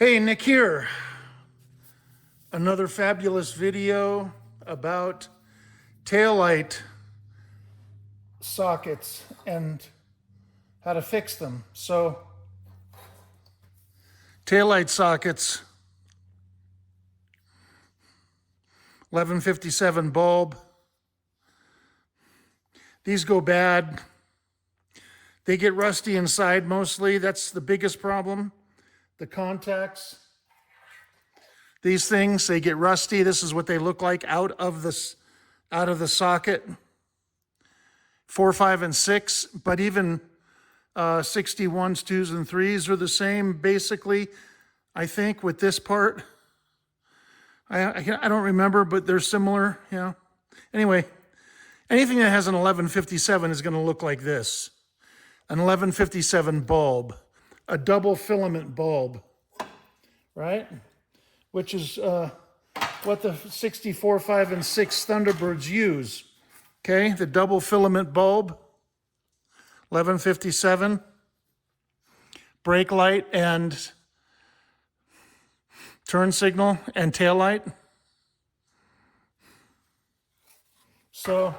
Hey, Nick here. Another fabulous video about taillight sockets and how to fix them. So, taillight sockets, 1157 bulb. These go bad. They get rusty inside mostly. That's the biggest problem. The contacts, these things, they get rusty. This is what they look like out of the socket. 4, 5, and 6, but even 61s, 2s, and 3s are the same, basically, I think, with this part. I don't remember, but they're similar, yeah. Anyway, anything that has an 1157 is going to look like this. An 1157 bulb, a double filament bulb, right? Which is what the 64, 5, and 6 Thunderbirds use. Okay, the double filament bulb, 1157, brake light and turn signal and tail light. So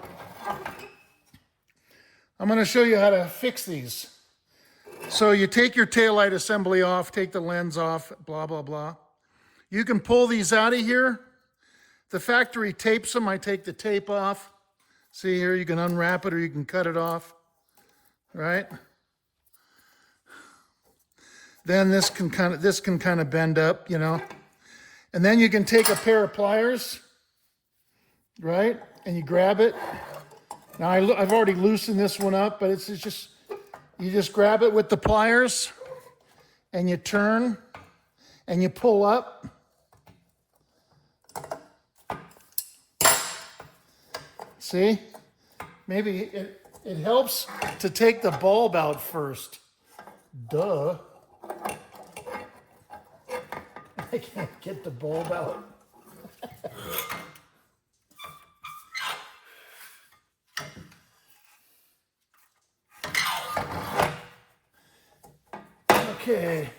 I'm going to show you how to fix these. So you take your taillight assembly off, take the lens off, blah, blah, blah. You can pull these out of here. The factory tapes them. I take the tape off. See here, you can unwrap it or you can cut it off, right? Then this can kind of bend up, you know. And then you can take a pair of pliers, right? And you grab it. Now I've already loosened this one up, but it's just, you just grab it with the pliers and you turn and you pull up. See? Maybe it helps to take the bulb out first. Duh. I can't get the bulb out. Okay.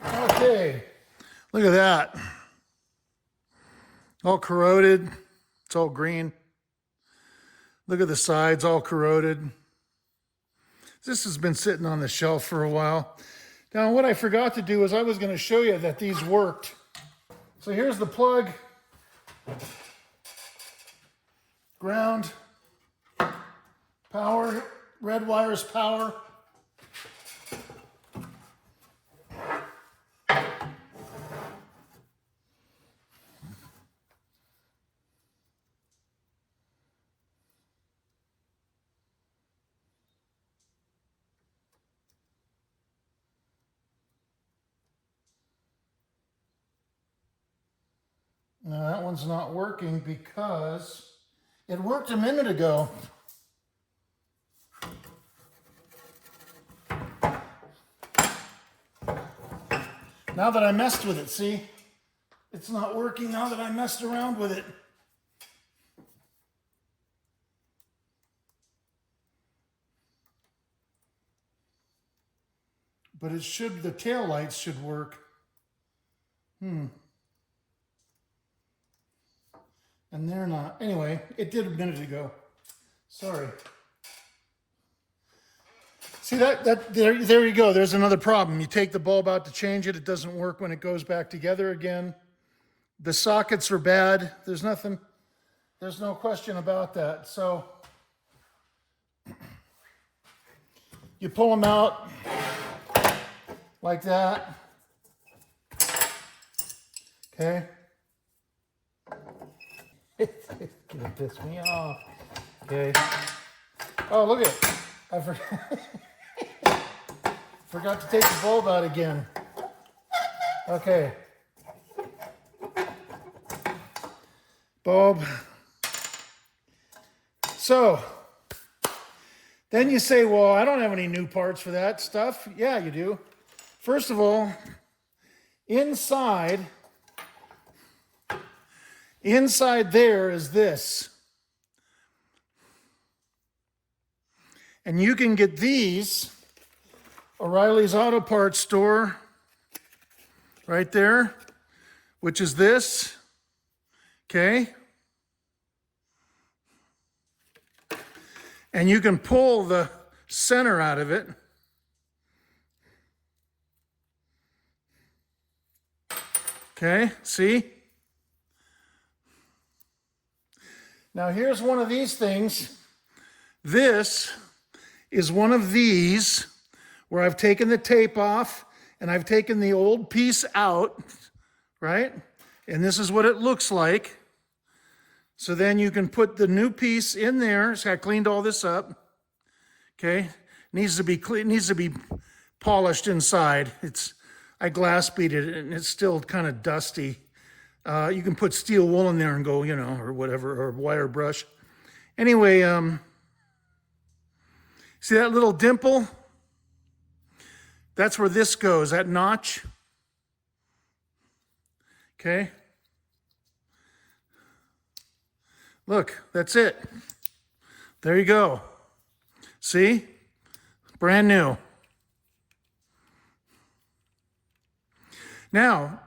Okay. Look at that. All corroded. It's all green. Look at the sides, all corroded. This has been sitting on the shelf for a while. Now, what I forgot to do is I was going to show you that these worked. So here's the plug. Ground. Power, red wire's power. Now that one's not working because it worked a minute ago. Now that I messed with it, see? It's not working now that I messed around with it. But it should, the tail lights should work. And they're not. Anyway, it did a minute ago. Sorry. See there you go. There's another problem. You take the bulb out to change it. It doesn't work when it goes back together again. The sockets are bad. There's no question about that. So you pull them out like that. Okay. It's gonna piss me off. Okay. Oh, look at it. I forgot to take the bulb out again. Okay. Bulb. So, then you say, well, I don't have any new parts for that stuff. Yeah, you do. First of all, inside there is this. And you can get these, O'Reilly's Auto Parts store, right there, which is this, okay? And you can pull the center out of it. Okay, see? Now here's one of these things. This is one of these where I've taken the tape off and I've taken the old piece out, right? And this is what it looks like. So then you can put the new piece in there. So I cleaned all this up. Okay, needs to be clean, needs to be polished inside. I glass beat it and it's still kind of dusty. You can put steel wool in there and go, or whatever, or wire brush. Anyway, see that little dimple? That's where this goes, that notch. Okay. Look, that's it. There you go. See? Brand new. Now,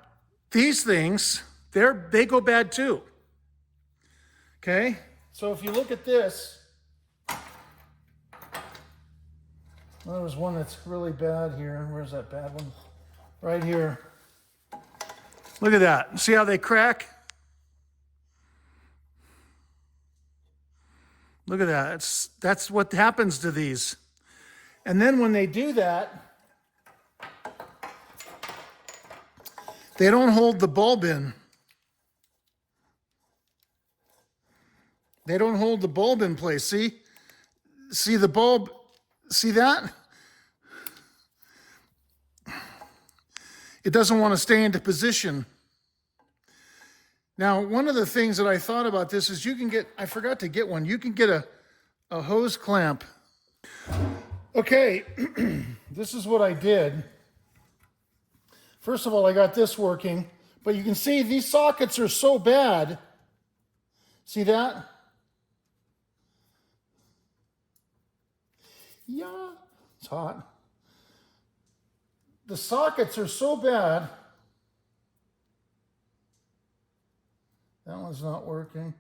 these things, they go bad too. Okay? So if you look at this, well, there's one that's really bad here. Where's that bad one? Right here. Look at that. See how they crack? Look at that. That's what happens to these. And then when they do that, they don't hold the bulb in. They don't hold the bulb in place. See? See the bulb? See that? It doesn't want to stay into position. Now, one of the things that I thought about this is you can get, I forgot to get one, you can get a hose clamp. Okay, this is what I did. First of all, I got this working, but you can see these sockets are so bad. See that? Yeah, it's hot. The sockets are so bad. That one's not working.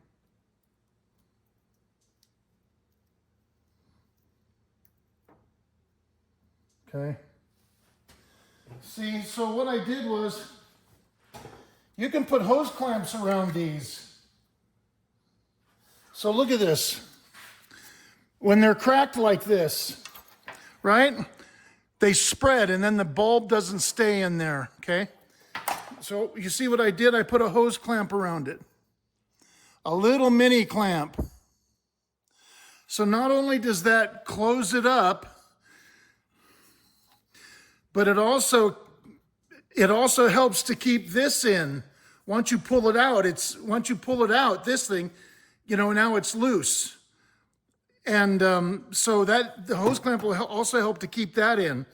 Okay. See, so what I did was, you can put hose clamps around these. So look at this. When they're cracked like this, right? They spread and then the bulb doesn't stay in there, okay? So you see what I did? I put a hose clamp around it. A little mini clamp. So not only does that close it up, but it also helps to keep this in. Once you pull it out, this thing, now it's loose. And so that the hose clamp will also help to keep that in.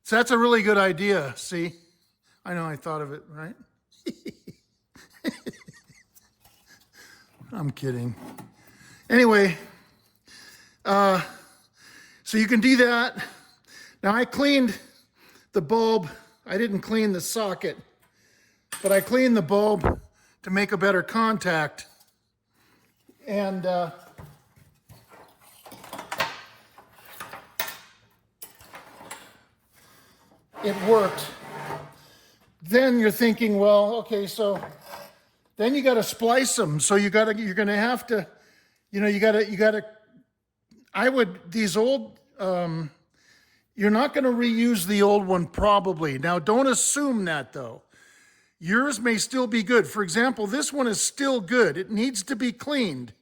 So that's a really good idea, see? I know I thought of it, right? I'm kidding. Anyway, so you can do that. Now I cleaned the bulb. I didn't clean the socket, but I cleaned the bulb to make a better contact. And it worked. Then you're thinking, well, okay, so then you got to splice them. So you're going to have to, these old, you're not going to reuse the old one probably. Now, don't assume that though. Yours may still be good. For example, this one is still good. It needs to be cleaned.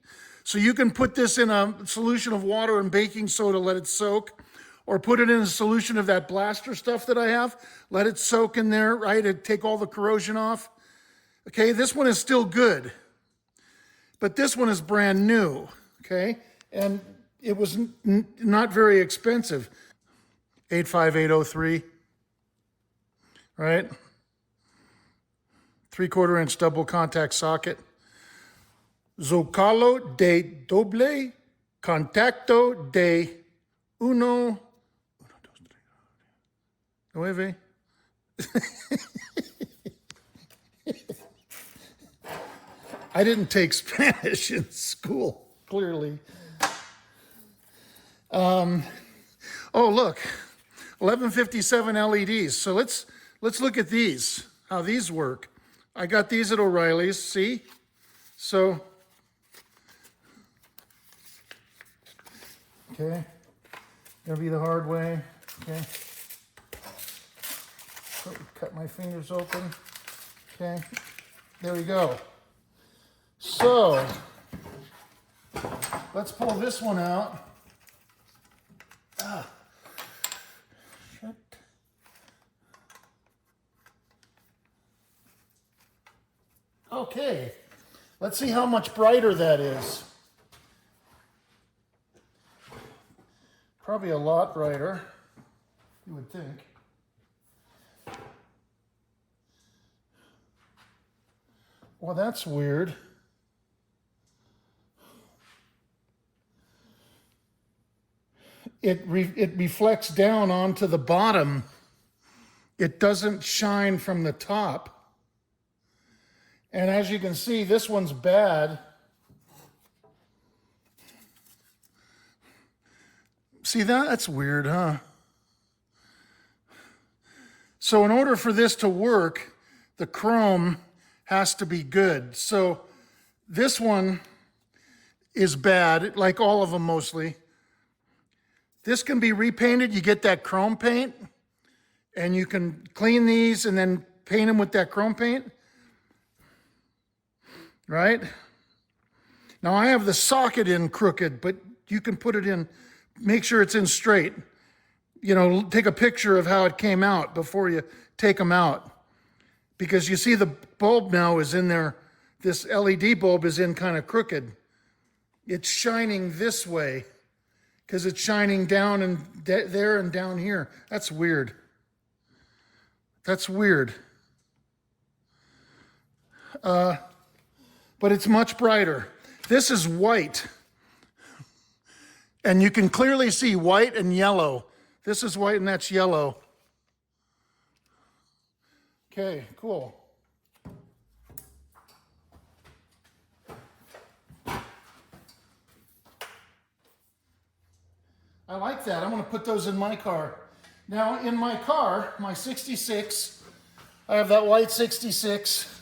So you can put this in a solution of water and baking soda, let it soak, or put it in a solution of that blaster stuff that I have, let it soak in there, right? It'd take all the corrosion off. Okay, this one is still good, but this one is brand new, okay? And it was not very expensive. 85803, right? 3/4 inch double contact socket. Zocalo de doble contacto de Uno, nueve. I didn't take Spanish in school, clearly. Oh, look, 1157 LEDs. So let's look at these, how these work. I got these at O'Reilly's, see? So, okay, gonna be the hard way, okay. Cut my fingers open, okay. There we go. So, let's pull this one out. Shit. Okay, let's see how much brighter that is. Probably a lot brighter, you would think. Well, that's weird. It reflects down onto the bottom. It doesn't shine from the top. And as you can see, this one's bad. See that? That's weird, huh? So in order for this to work, the chrome has to be good. So this one is bad, like all of them mostly. This can be repainted. You get that chrome paint, and you can clean these and then paint them with that chrome paint, right? Now I have the socket in crooked, but you can put it in, make sure it's in straight. You know, take a picture of how it came out before you take them out. Because you see the bulb now is in there, this LED bulb is in kind of crooked. It's shining this way because it's shining down and there and down here. That's weird. That's weird. But it's much brighter. This is white. And you can clearly see white and yellow. This is white and that's yellow. Okay, cool. I like that. I'm going to put those in my car. Now, in my car, my 66, I have that white 66.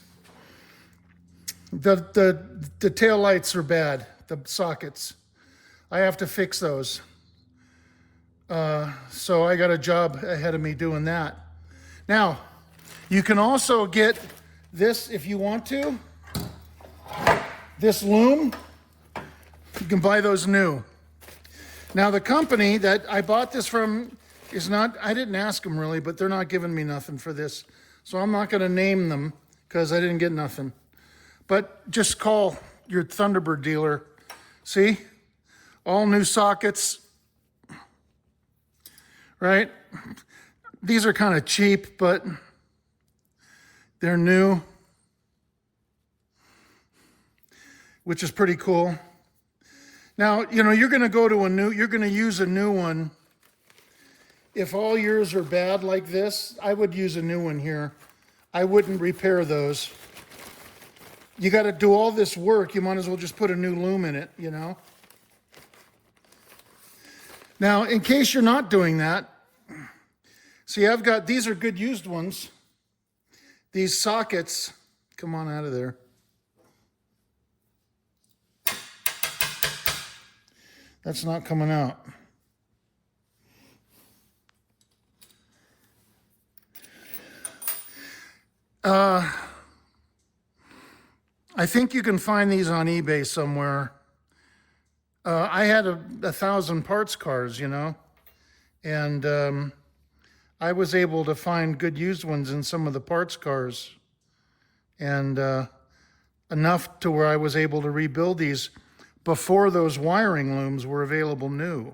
The tail lights are bad, the sockets. I have to fix those. So I got a job ahead of me doing that. Now, you can also get this if you want to. This loom, you can buy those new. Now the company that I bought this from is not, I didn't ask them really, but they're not giving me nothing for this. So I'm not gonna name them because I didn't get nothing. But just call your Thunderbird dealer. See, all new sockets, right? These are kind of cheap, but they're new, which is pretty cool. Now, you know, you're going to go to you're going to use a new one. If all yours are bad like this, I would use a new one here. I wouldn't repair those. You got to do all this work. You might as well just put a new loom in it, you know? Now, in case you're not doing that, see, I've got, these are good used ones. These sockets, come on out of there. That's not coming out. I think you can find these on eBay somewhere. I had 1,000 parts cars, you know, and I was able to find good used ones in some of the parts cars, and enough to where I was able to rebuild these before those wiring looms were available new.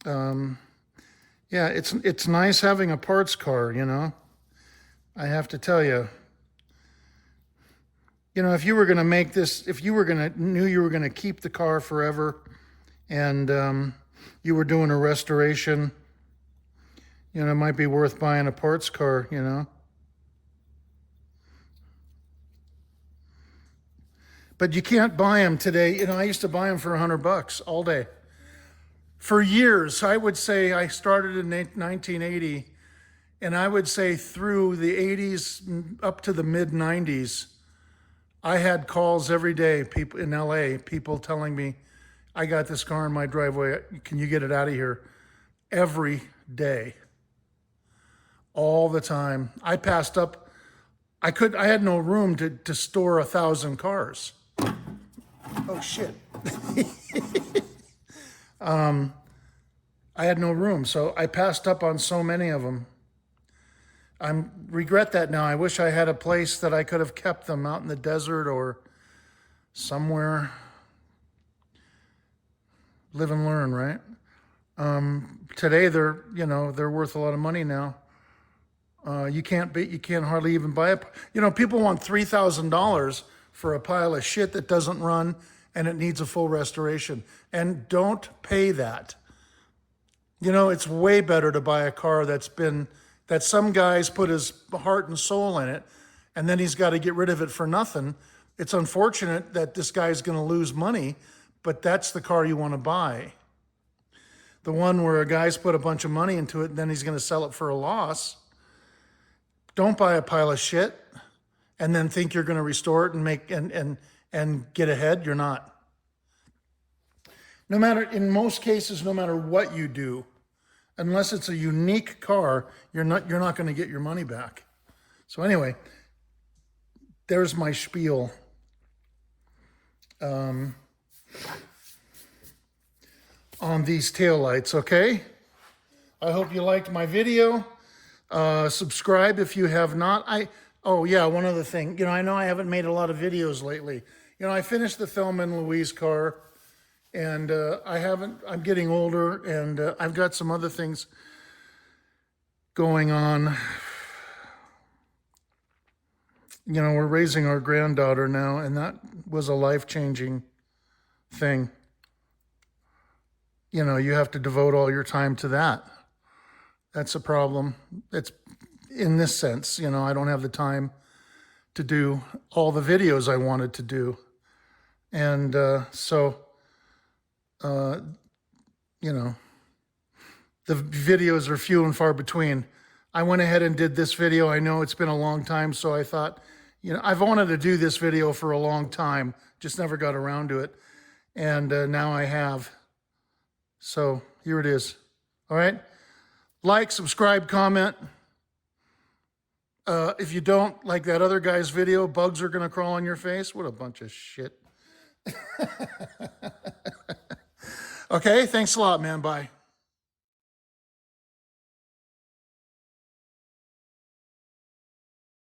Yeah, it's nice having a parts car, you know. I have to tell you. You know, if you were going to make this, if you were going to, knew you were going to keep the car forever, and you were doing a restoration, you know, it might be worth buying a parts car, you know. But you can't buy them today. You know, I used to buy them for $100 all day. For years, I would say I started in 1980, and I would say through the 80s up to the mid 90s, I had calls every day, people in LA, people telling me, I got this car in my driveway, can you get it out of here? Every day, all the time. I passed up, I had no room to store 1,000 cars. Oh shit. I had no room, so I passed up on so many of them. I regret that now. I wish I had a place that I could have kept them out in the desert or somewhere. Live and learn, right? Today they're worth a lot of money now. You can't hardly even buy a. You know, people want $3,000 for a pile of shit that doesn't run and it needs a full restoration. And don't pay that. You know, it's way better to buy a car that some guys put his heart and soul in it, and then he's got to get rid of it for nothing. It's unfortunate that this guy's going to lose money, but that's the car you want to buy. The one where a guy's put a bunch of money into it, and then he's going to sell it for a loss. Don't buy a pile of shit and then think you're going to restore it and make and get ahead. You're not. In most cases, no matter what you do, unless it's a unique car, you're not going to get your money back. So anyway, there's my spiel. On these taillights, okay? I hope you liked my video. Subscribe if you have not. Oh yeah, one other thing. You know, I know I haven't made a lot of videos lately. You know, I finished the Thelma and Louise car, and I'm getting older, and I've got some other things going on. You know, we're raising our granddaughter now, and that was a life-changing thing. You know, you have to devote all your time to that. That's a problem. It's in this sense, you know, I don't have the time to do all the videos I wanted to do. And you know, the videos are few and far between. I went ahead and did this video. I know it's been a long time, so I thought, you know, I've wanted to do this video for a long time, just never got around to it. And now I have. So here it is. All right. Like, subscribe, comment. If you don't like that other guy's video, bugs are going to crawl on your face. What a bunch of shit. Okay. Thanks a lot, man. Bye.